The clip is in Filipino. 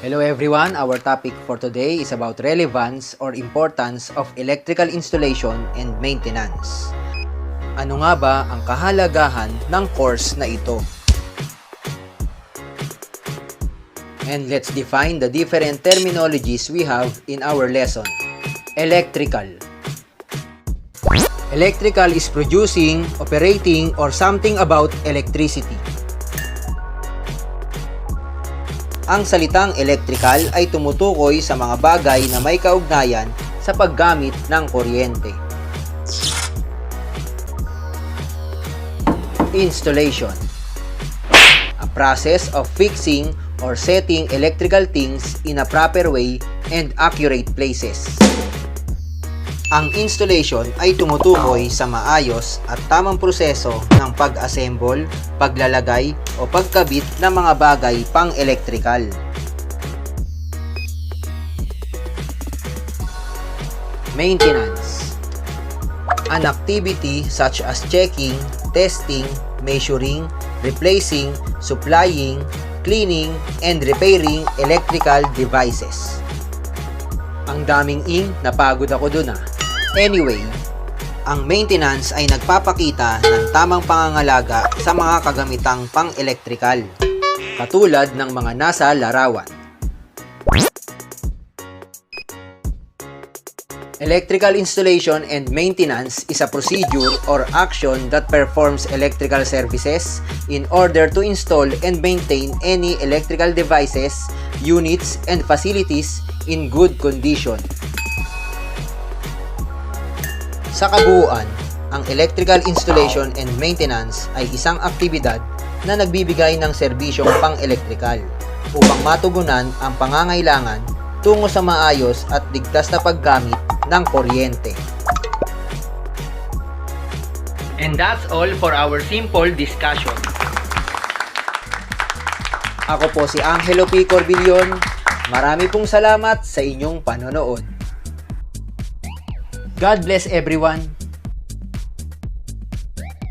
Hello everyone, our topic for today is about relevance or importance of electrical installation and maintenance. Ano nga ba ang kahalagahan ng course na ito? And let's define the different terminologies we have in our lesson. Electrical. Electrical is producing, operating, or something about electricity. Ang salitang electrical ay tumutukoy sa mga bagay na may kaugnayan sa paggamit ng kuryente. Installation. A process of fixing or setting electrical things in a proper way and accurate places. Ang installation ay tumutukoy sa maayos at tamang proseso ng pag-assemble, paglalagay o pagkabit ng mga bagay pang-electrical. Maintenance. An activity such as checking, testing, measuring, replacing, supplying, cleaning, and repairing electrical devices. Ang daming napagod ako dun . Anyway, ang maintenance ay nagpapakita ng tamang pangangalaga sa mga kagamitang pang-electrical, katulad ng mga nasa larawan. Electrical installation and maintenance is a procedure or action that performs electrical services in order to install and maintain any electrical devices, units, and facilities in good condition. Sa kabuuan, ang electrical installation and maintenance ay isang aktibidad na nagbibigay ng serbisyong pang-electrical upang matugunan ang pangangailangan tungo sa maayos at ligtas na paggamit ng kuryente. And that's all for our simple discussion. Ako po si Angelo P. Corbi. Marami pong salamat sa inyong panonood. God bless everyone.